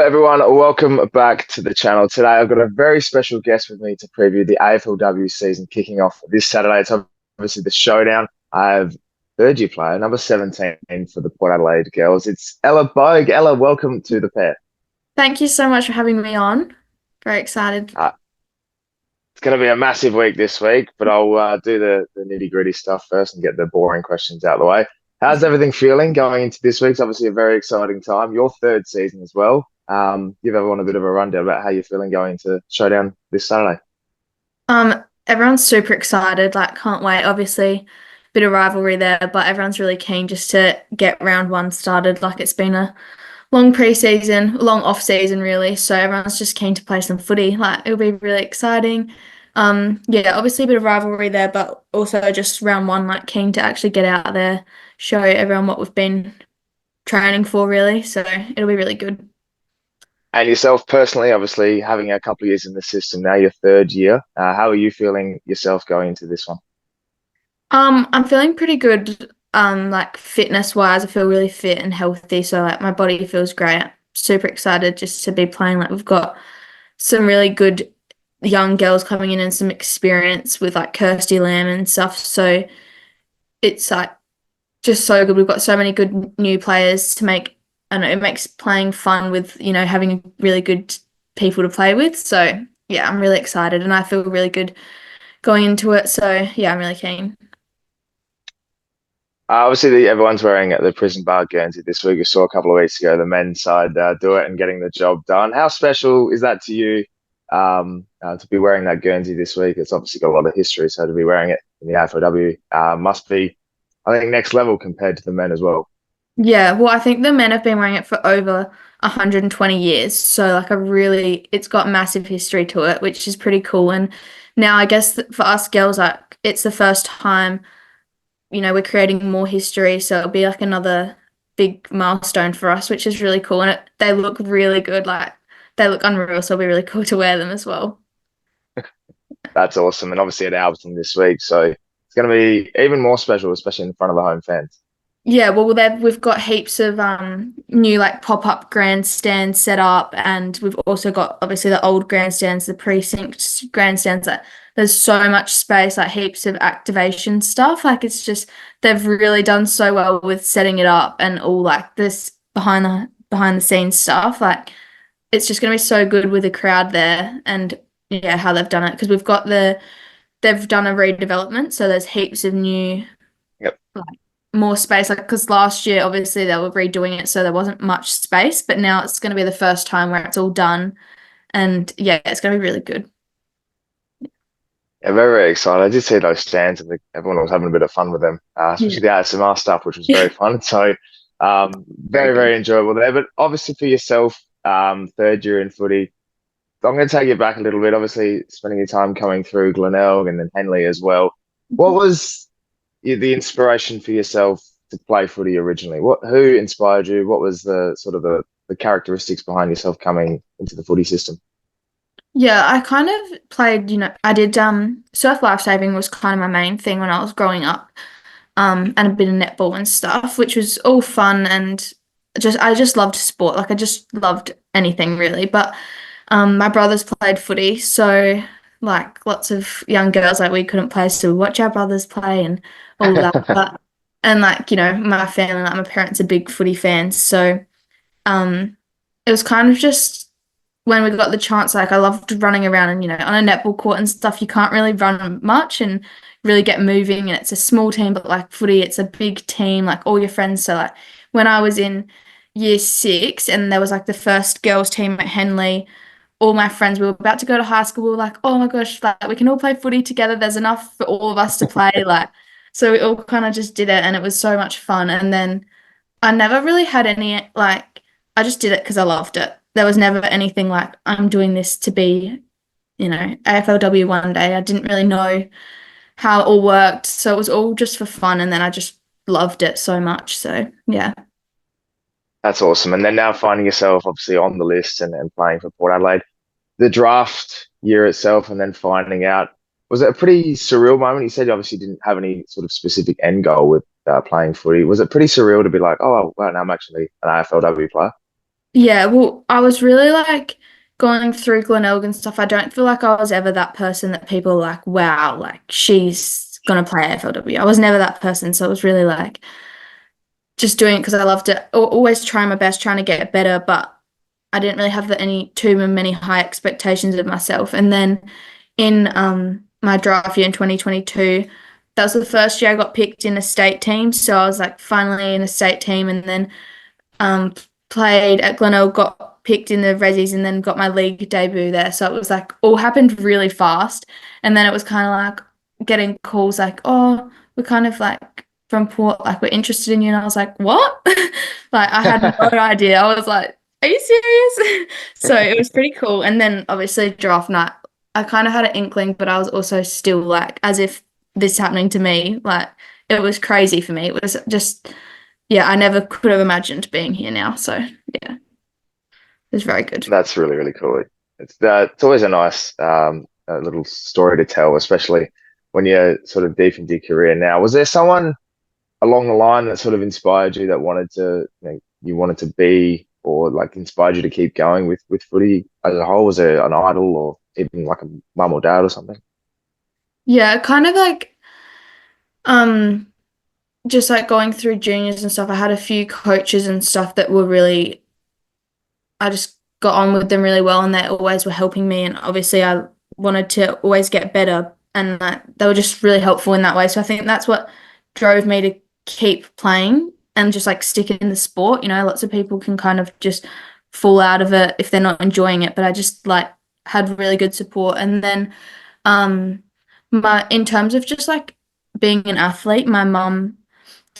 everyone, welcome back to the channel. Today I've got a very special guest with me to preview the AFLW season kicking off this Saturday. It's obviously the showdown. I have third-year player, number 17 for the Port Adelaide girls. It's Ella Boag. Ella, welcome to the pair. Thank you so much for having me on. Very excited. It's going to be a massive week this week, but I'll do the nitty-gritty stuff first and get the boring questions out of the way. How's everything feeling going into this week? It's obviously a very exciting time. Your third season as well. Give everyone a bit of a rundown about how you're feeling going into showdown this Saturday. Everyone's super excited, like can't wait. Obviously, bit of rivalry there, but everyone's really keen just to get round one started. Like it's been a long pre-season, long off season really. So everyone's just keen to play some footy. Like it'll be really exciting. Yeah, obviously a bit of rivalry there, but also just round one, like keen to actually get out there, show everyone what we've been training for really. So it'll be really good. And yourself personally, obviously having a couple of years in the system now, your third year. How are you feeling yourself going into this one? I'm feeling pretty good. Like fitness wise, I feel really fit and healthy. So like my body feels great. I'm super excited just to be playing. Like we've got some really good young girls coming in and some experience with like Kirsty Lamb and stuff. So it's like just so good. We've got so many good new players to make. I don't know, it makes playing fun with, having really good people to play with. So yeah, I'm really excited and I feel really good going into it. So yeah, I'm really keen. Obviously, everyone's wearing the prison bar Guernsey this week. We saw a couple of weeks ago the men's side do it and getting the job done. How special is that to you to be wearing that Guernsey this week? It's obviously got a lot of history, so to be wearing it in the AFLW must be, I think, next level compared to the men as well. Yeah, well, I think the men have been wearing it for over 120 years. So like it's got massive history to it, which is pretty cool. And now I guess for us girls, like it's the first time, we're creating more history. So it'll be like another big milestone for us, which is really cool. And they look really good. Like they look unreal. So it'll be really cool to wear them as well. That's awesome. And obviously at Alberton this week, so it's going to be even more special, especially in front of the home fans. Yeah, well, we've got heaps of new like pop-up grandstands set up, and we've also got obviously the old grandstands, the precinct grandstands. That there's so much space, like heaps of activation stuff. Like it's just they've really done so well with setting it up and all like this behind the scenes stuff. Like it's just gonna be so good with the crowd there, and yeah, how they've done it because they've done a redevelopment, so there's heaps of new Yep. like more space, like because last year obviously they were redoing it so there wasn't much space, but now it's going to be the first time where it's all done, and yeah, it's going to be really good. Yeah, very, very excited. I did see those stands and everyone was having a bit of fun with them, Yeah. especially the ASMR stuff, which was very fun. So, Very very, good. very enjoyable there. But obviously for yourself, third year in footy, I'm going to take you back a little bit. Obviously, spending your time coming through Glenelg and then Henley as well. What was the inspiration for yourself to play footy originally? Who inspired you? What was the sort of the characteristics behind yourself coming into the footy system? Yeah, I kind of played, I did surf lifesaving was kind of my main thing when I was growing up. And a bit of netball and stuff, which was all fun and just I just loved sport. Like I just loved anything really. But my brothers played footy, so like lots of young girls like we couldn't play, so we watch our brothers play and all that. But and like, my family, like my parents are big footy fans, so it was kind of just when we got the chance, like I loved running around and on a netball court and stuff, you can't really run much and really get moving, and it's a small team, but like footy, it's a big team, like all your friends. So like when I was in year six and there was like the first girls team at Henley, all my friends, we were about to go to high school, we were like, oh my gosh, like we can all play footy together. There's enough for all of us to play. Like so we all kind of just did it and it was so much fun. And then I never really had any like I just did it because I loved it. There was never anything like I'm doing this to be, AFLW one day. I didn't really know how it all worked. So it was all just for fun. And then I just loved it so much. So yeah. That's awesome. And then now finding yourself obviously on the list and playing for Port Adelaide, the draft year itself, and then finding out, was it a pretty surreal moment? You said you obviously didn't have any sort of specific end goal with playing footy. Was it pretty surreal to be like, oh, well, now I'm actually an AFLW player? Yeah, well, I was really like going through Glenelg and stuff. I don't feel like I was ever that person that people are like, wow, like she's gonna play AFLW. I was never that person, so it was really like just doing it because I loved it. Always trying my best, trying to get better, but I didn't really have any too many high expectations of myself. And then in my draft year in 2022, that was the first year I got picked in a state team. So I was like finally in a state team, and then um, played at Glenelg, got picked in the Rezzies, and then got my league debut there. So it was like all happened really fast. And then it was kind of like getting calls like, oh, we're kind of like from Port, like we're interested in you. And I was like, what? Like I had no idea. I was like, are you serious? So it was pretty cool. And then obviously draft night, I kind of had an inkling, but I was also still like, as if this is happening to me. Like it was crazy for me. It was just yeah, I never could have imagined being here now. So yeah, it was very good. That's really, really cool. It's always a little story to tell, especially when you're sort of deep into your career now. Was there someone along the line that sort of inspired you that wanted to, you wanted to be or like inspired you to keep going with footy as a whole? Was there an idol or even like a mum or dad or something? Yeah, kind of like um just like going through juniors and stuff. I had a few coaches and stuff that were really I just got on with them really well and they always were helping me and obviously I wanted to always get better and they were just really helpful in that way. So I think that's what drove me to keep playing and just like stick in the sport. You know, lots of people can kind of just fall out of it if they're not enjoying it, but I just like had really good support. And then um my in terms of just like being an athlete, my mum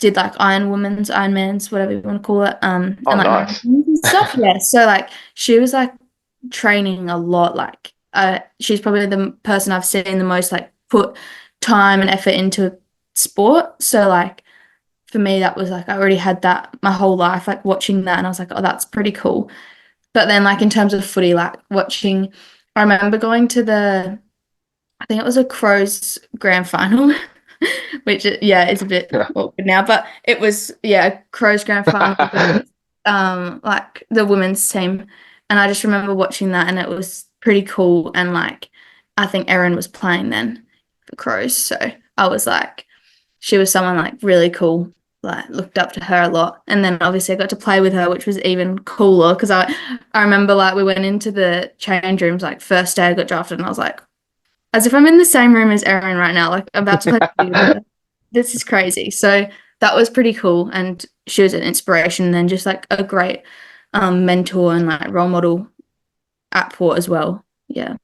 did like Iron Women's, Iron Man's, whatever you want to call it, Oh, and like nice. marathons and stuff. Yeah. So like she was like training a lot. Like she's probably the person I've seen the most like put time and effort into sport. So like for me that was like I already had that my whole life, like watching that and I was like, oh, that's pretty cool. But then like in terms of footy, like watching I remember going to the I think it was a Crows grand final, which yeah is a bit awkward now, but it was yeah Crows grand final against like the women's team, and I just remember watching that and it was pretty cool and like I think Erin was playing then for Crows, so I was like she was someone like really cool. Like looked up to her a lot, and then obviously I got to play with her, which was even cooler because I remember like we went into the change rooms like first day I got drafted, and I was like, as if I'm in the same room as Erin right now, like I'm about to play together. This is crazy. So that was pretty cool. And she was an inspiration and just like a great mentor and like role model at Port as well. Yeah.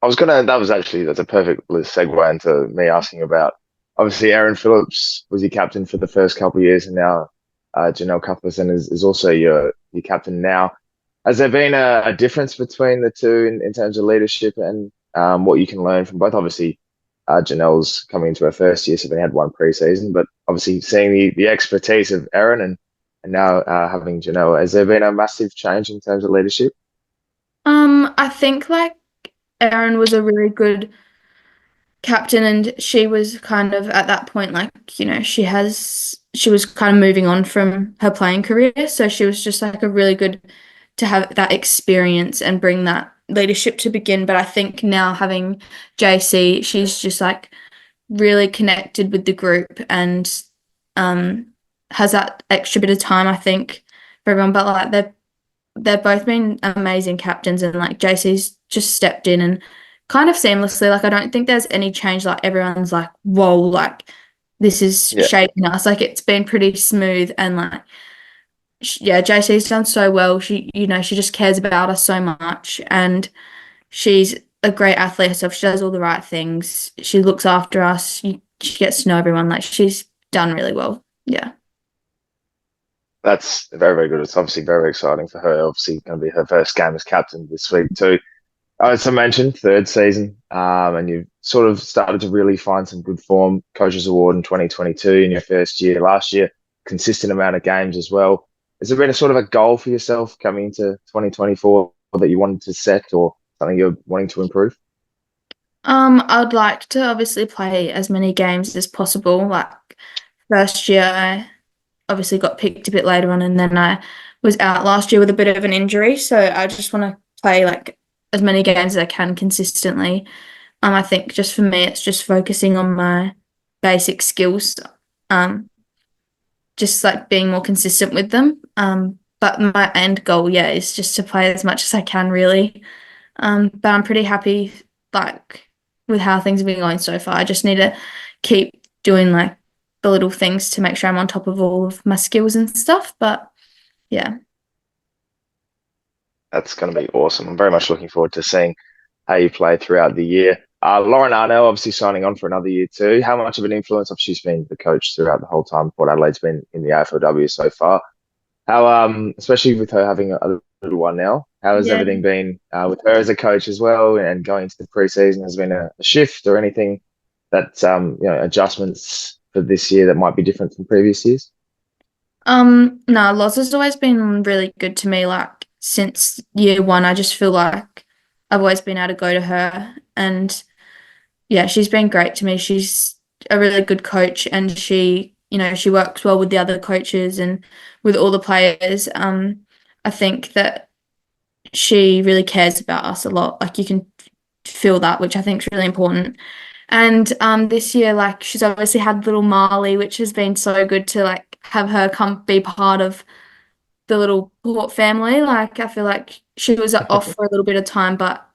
That's a perfect segue into me asking about, obviously, Aaron Phillips was your captain for the first couple of years, and now Janelle Cuthbertson is also your captain now. Has there been a difference between the two in terms of leadership and what you can learn from both? Obviously, Janelle's coming into her first year, so they had one preseason, but obviously seeing the expertise of Aaron and now having Janelle, has there been a massive change in terms of leadership? I think like Erin was a really good captain and she was kind of at that point like, you know, she was kind of moving on from her playing career. So she was just like a really good to have that experience and bring that leadership to begin. But I think now having JC, she's just like really connected with the group and um has that extra bit of time, I think, for everyone. But like they've both been amazing captains and like JC's just stepped in and kind of seamlessly. Like I don't think there's any change. Like everyone's like, whoa, like this is Yeah, shaking us. Like it's been pretty smooth and like yeah, JC's done so well. She, you know, she just cares about us so much and she's a great athlete herself. She does all the right things. She looks after us. She gets to know everyone. Like she's done really well. Yeah. that's very, very good. It's obviously very exciting for her. Obviously, going to be her first game as captain this week too. As I mentioned, third season, and you've sort of started to really find some good form. Coaches Award in 2022 in your first year. Last year, consistent amount of games as well. Has there been a sort of a goal for yourself coming into 2024 that you wanted to set or something you're wanting to improve? I'd like to obviously play as many games as possible. Like first year, I obviously got picked a bit later on, and then I was out last year with a bit of an injury, so I just want to play like as many games as I can consistently. I think just for me, it's just focusing on my basic skills, um, just like being more consistent with them. But my end goal, yeah, is just to play as much as I can, really. But I'm pretty happy, like, with how things have been going so far. I just need to keep doing like the little things to make sure I'm on top of all of my skills and stuff. But yeah. That's going to be awesome. I'm very much looking forward to seeing how you play throughout the year. Lauren Arnell obviously signing on for another year too. How much of an influence? Obviously, she's been the coach throughout the whole time Port Adelaide's been in the AFLW so far. How, especially with her having a little one now, how has Yeah. everything been with her as a coach as well, and going into the preseason? Has been a shift or anything that adjustments for this year that might be different from previous years? No, Loz has always been really good to me. Like since year one, I just feel like I've always been able to go to her, and yeah, she's been great to me. She's a really good coach, and she works well with the other coaches and with all the players. I think that she really cares about us a lot. Like you can feel that, which I think is really important. And this year, like she's obviously had little Marley, which has been so good to like have her come be part of the little Port family. Like I feel like she was off for a little bit of time, but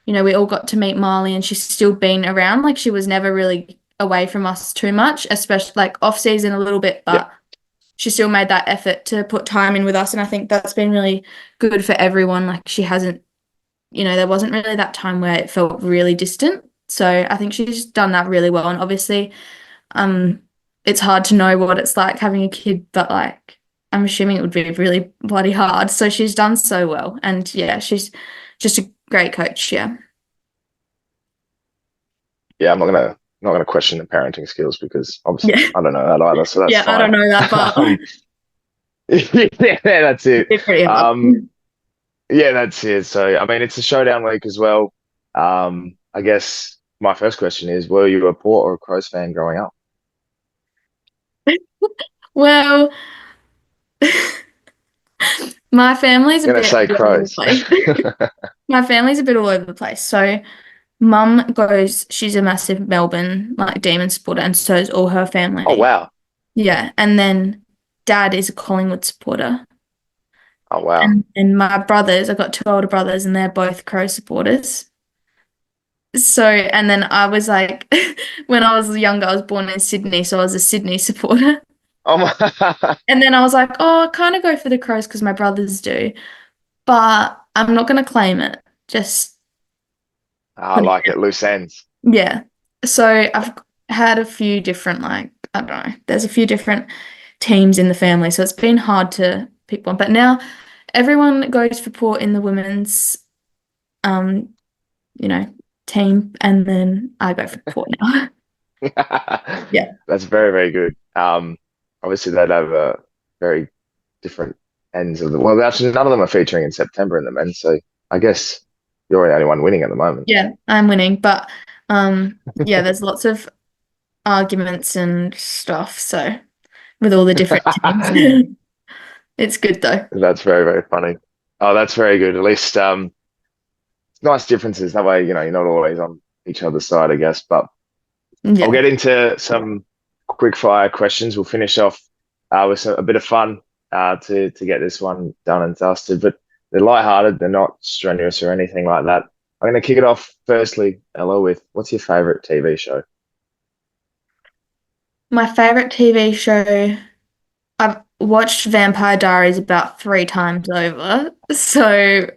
we all got to meet Marley and she's still been around. Like she was never really away from us too much, especially like off season a little bit, Yep. but she still made that effort to put time in with us. And I think that's been really good for everyone. Like she hasn't, there wasn't really that time where it felt really distant. So I think she's done that really well. And obviously, um, it's hard to know what it's like having a kid, but like I'm assuming it would be really bloody hard. So she's done so well. And yeah, she's just a great coach. Yeah. Yeah, I'm not gonna question the parenting skills because obviously Yeah. I don't know that either, so that's Yeah, I fine. don't know that, but Um, yeah, that's it. it's pretty hard. Yeah, that's it. So I mean, it's a showdown week as well. I guess my first question is, were you a Port or a Crows fan growing up? Well, my family's a I'm gonna bit say all over the Crows. place. My family's a bit all over the place. So mum goes, she's a massive Melbourne like Demon supporter, and so is all her Oh family. wow. Yeah. And then dad is a Collingwood supporter. Oh wow. And my brothers, I've got two older brothers, and they're both Crow supporters. So, and then I was like, when I was younger, I was born in Sydney, so I was a Sydney supporter. Oh my. And then I was like, oh, I kind of go for the Crows because my brothers do, but I'm not going to claim it. Just I put it, like it. Loose ends. yeah. So I've had a few different, like, I don't know, there's a few different teams in the family, so it's been hard to pick one. But now everyone goes for Port in the women's, um, you know, team, and then I go for Port now. Yeah. That's very, very good. Obviously they'd have very different ends of the well, actually none of them are featuring in September in the men, so I guess you're the only one winning at the moment. Yeah, I'm winning, but yeah, there's lots of arguments and stuff, so with all the different teams. It's good though. That's very, very funny. Oh, that's very good. At least nice differences. That way, you're not always on each other's side, I guess. But I'll Yeah. get into some quick fire questions. We'll finish off with a bit of fun to get this one done and dusted. But they're lighthearted. They're not strenuous or anything like that. I'm going to kick it off firstly, Ella, with what's your favorite TV show? My favorite TV show, I've watched Vampire Diaries about 3 times over, so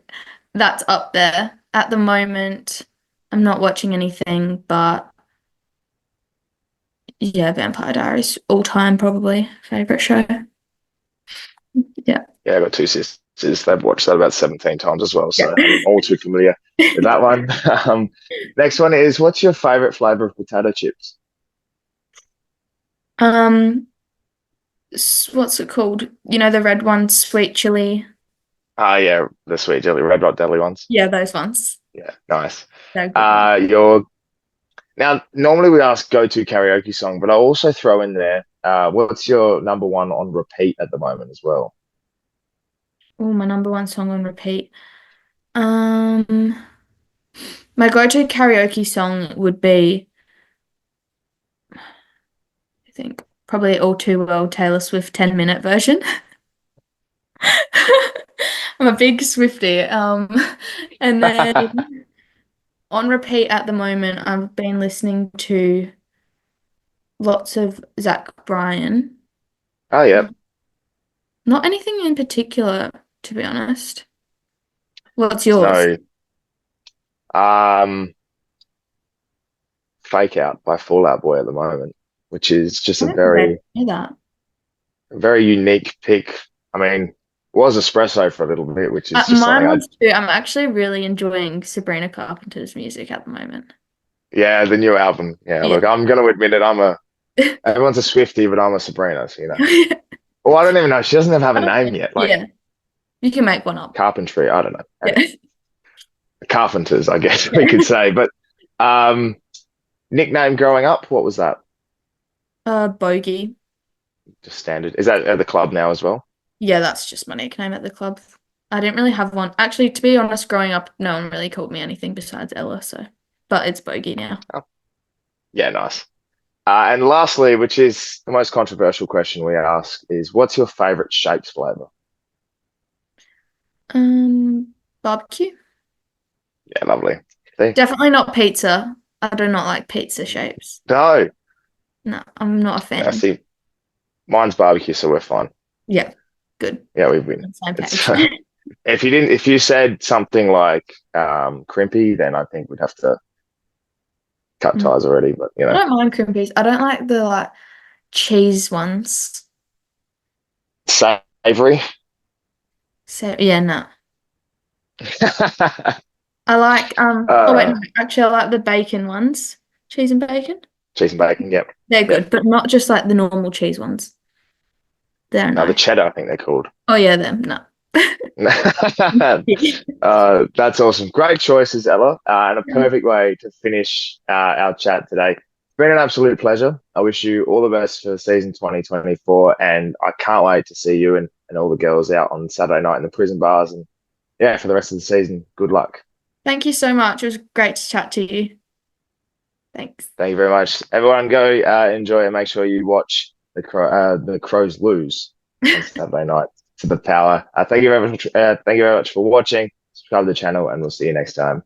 that's up there. At the moment, I'm not watching anything, but yeah, Vampire Diaries, all time probably favorite show. Yeah. Yeah, I've got two sisters. They've watched that about 17 times as well, Yeah. so I'm all too familiar with that one. Next one is, what's your favorite flavor of potato chips? Um, what's it called? The red ones, sweet chili. Ah, yeah, the sweet jelly, red hot deli ones. Yeah, those ones. Yeah, nice. They're good ones. Your now normally we ask go-to karaoke song, but I'll also throw in there. What's your number one on repeat at the moment as well? Oh, my number one song on repeat. Um, my go-to karaoke song would be, I think, probably All Too Well Taylor Swift 10-minute version. I'm a big Swiftie. And then on repeat at the moment, I've been listening to lots of Zach Bryan. Oh, yeah. Not anything in particular, to be honest. What's There's yours? no Fake Out by Fallout Boy at the moment, which is just I a don't think I very, hear that. very unique pick. I mean, it was espresso for a little bit, which is just something Mine I, was too. I'm actually really enjoying Sabrina Carpenter's music at the moment. yeah, the new album. Yeah, Yeah. look, I'm going to admit it. Everyone's a Swiftie, but I'm a Sabrina, so, you know. Well, I don't even know. She doesn't even have a name yet. Like Yeah, you can make one up. Carpentry, I don't know. Yeah. Anyway, Carpenters, I guess we could say. But um, nickname growing up, what was that? Bogey. Just standard. Is that at the club now as well? Yeah, that's just my nickname at the club. I didn't really have one. Actually, to be honest, growing up, no one really called me anything besides Ella, so but it's Bogey now. Oh, yeah, nice. And lastly, which is the most controversial question we ask, is what's your favorite shapes flavor? Barbecue. Yeah, lovely. See? Definitely not pizza. I do not like pizza shapes. No, No, I'm not a no, fan. see, mine's barbecue, so we're fine. Yeah, good. Yeah, we win. On the same It's page. if you said something like crimpy, then I think we'd have to cut Mm. ties already. But you I know, don't mind crimpies. I don't like the like cheese ones. savory. So yeah, no. I like oh wait, no, uh, actually I like the bacon ones. Cheese and bacon. cheese and bacon. Yep, They're yep. good, but not just like the normal cheese ones. They're No, the no. cheddar, I think they're called. Oh yeah, them, no. That's awesome. Great choices, Ella, and a perfect way to finish our chat today. It's been an absolute pleasure. I wish you all the best for season 2024, and I can't wait to see you and all the girls out on Saturday night in the prison bars. And yeah, for the rest of the season, good luck. Thank you so much. It was great to chat to you. Thanks. Thank you very much. Everyone, go enjoy and make sure you watch the Crows lose on Saturday night to the Power. Thank you very much. Thank you very much for watching. Subscribe to the channel, and we'll see you next time.